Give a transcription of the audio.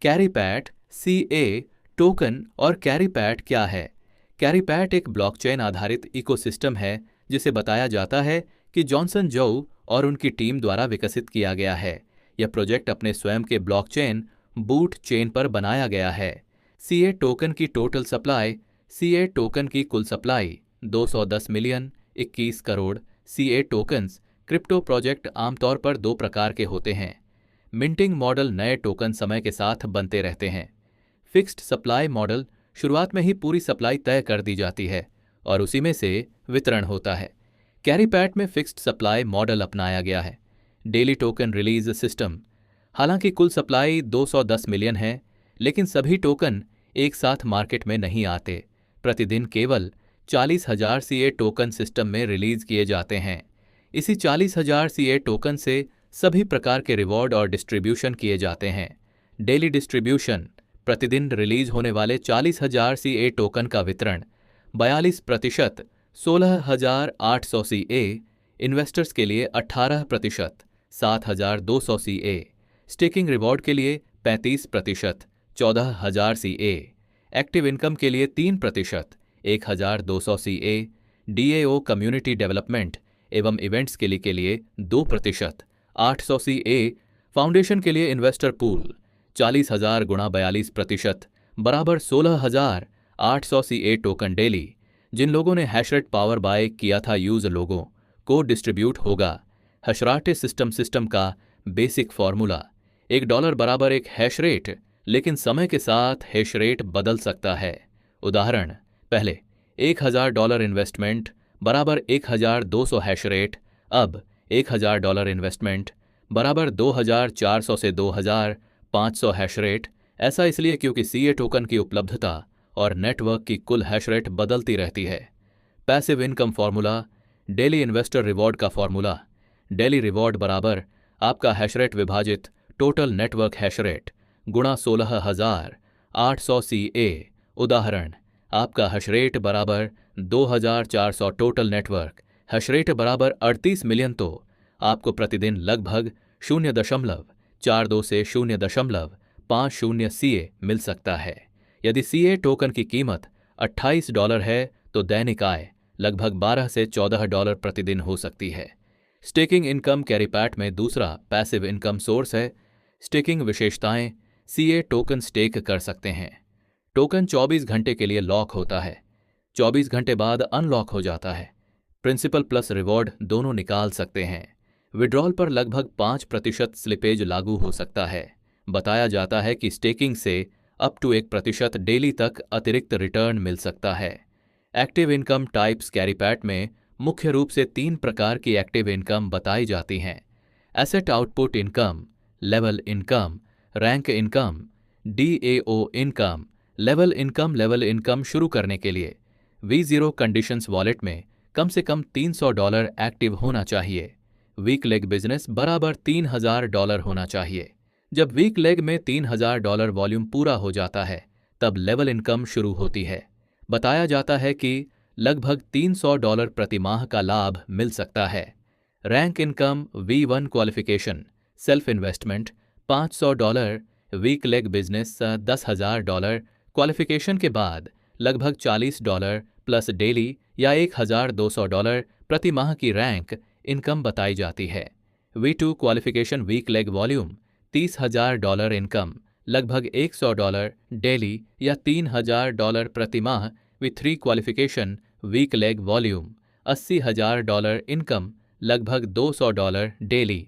कैरीपैट, CA, token और कैरीपैट क्या है? कैरीपैट एक ब्लॉकचेन आधारित इकोसिस्टम है जिसे बताया जाता है कि जॉनसन जो और उनकी टीम द्वारा विकसित किया गया है। यह प्रोजेक्ट अपने स्वयं के ब्लॉकचेन बूट चेन पर बनाया गया है। CA टोकन की टोटल सप्लाई, CA टोकन की कुल supply 210 million 21 crore. CA tokens crypto project आमतौर पर दो प्रकार के होते हैं। मिंटिंग मॉडल नए टोकन समय के साथ बनते रहते हैं। फिक्स्ड सप्लाई मॉडल शुरुआत में ही पूरी सप्लाई तय कर दी जाती है और उसी में से वितरण होता है। कैरीपैट में फिक्स्ड सप्लाई मॉडल अपनाया गया है। डेली टोकन रिलीज सिस्टम, हालांकि कुल सप्लाई 210 मिलियन है, लेकिन सभी टोकन एक साथ मार्केट में नहीं आते। प्रतिदिन केवल 40,000 CA टोकन सिस्टम में रिलीज किए जाते हैं। इसी 40,000 CA टोकन से सभी प्रकार के रिवॉर्ड और डिस्ट्रीब्यूशन किए जाते हैं। डेली डिस्ट्रीब्यूशन, प्रतिदिन रिलीज होने वाले 40,000 CA टोकन का वितरण 42%, 16,800 CA, इन्वेस्टर्स के लिए 18%, 7,200 CA, स्टेकिंग रिवॉर्ड के लिए 35%, 14,000 CA, एक्टिव इनकम के लिए 3%, 1,200 CA, DAO कम्युनिटी डेवलपमेंट एवं इवेंट्स के लिए 2%, 800 CA, फाउंडेशन के लिए इन्वेस्टर पूल 40,000 गुणा 42% बराबर 16,800 CA टोकन डेली, जिन लोगों ने हैशरेट पावर बाय किया था यूज लोगों को डिस्ट्रीब्यूट होगा। हशराटे सिस्टम का बेसिक फॉर्मूला, $1 बराबर एक हैश रेट, लेकिन समय के साथ हैश रेट बदल सकता है। उदाहरण, पहले $1,000 इन्वेस्टमेंट बराबर 1,200 हैश रेट, अब $1,000 इन्वेस्टमेंट बराबर 2,400 से 2,500 हैश रेट। ऐसा इसलिए क्योंकि CA टोकन की उपलब्धता और नेटवर्क की कुल हैश रेट बदलती रहती है। Passive income formula, daily investor reward का फॉर्मूला, डेली रिवॉर्ड बराबर आपका हैश रेट विभाजित टोटल नेटवर्क हैश रेट गुणा 16,800 CA। उदाहरण, आपका हैश रेट बराबर 2,400 टोटल नेटवर्क हैश रेट बराबर 38 मिलियन, तो आपको प्रतिदिन लगभग 0.42 से 0.50 CA मिल सकता है। यदि CA टोकन की कीमत $28 है तो दैनिक आय लगभग $12 से $14 प्रतिदिन हो सकती है। स्टेकिंग इनकम कैरीपैट में दूसरा पैसिव इनकम सोर्स है। स्टेकिंग विशेषताएं, CA टोकन स्टेक कर सकते हैं। टोकन 24 घंटे के लिए लॉक होता है, 24 घंटे बाद अनलॉक हो जाता है। प्रिंसिपल प्लस रिवॉर्ड दोनों निकाल सकते हैं। विड्रॉल पर लगभग 5% स्लिपेज लागू हो सकता है। बताया जाता है कि स्टेकिंग से अप टू 1% डेली तक अतिरिक्त रिटर्न मिल सकता है। एक्टिव इनकम टाइप्स कैरीपैट में मुख्य रूप से 3 प्रकार की एक्टिव इनकम बताई जाती हैं। Asset output income, level income, rank income. DAO income, level income शुरू करने के लिए V0 कंडीशंस वॉलेट में कम से कम $300 एक्टिव होना चाहिए। वीक लेग बिजनेस बराबर $3,000 होना चाहिए। जब वीक लेग में $3,000 वॉल्यूम पूरा हो जाता है तब लेवल इनकम शुरू होती है। बताया जाता है कि लगभग $300 प्रति माह का लाभ मिल सकता है। Rank income V1 qualification, self investment $500, week leg business $10,000, qualification के बाद लगभग $40 प्लस डेली या $1,200 प्रति माह की रैंक इनकम बताई जाती है। V2 qualification week leg volume $30,000 income, लगभग $100 डेली या $3,000 प्रति माह। V3 qualification week leg volume $80,000 income, लगभग $200 डेली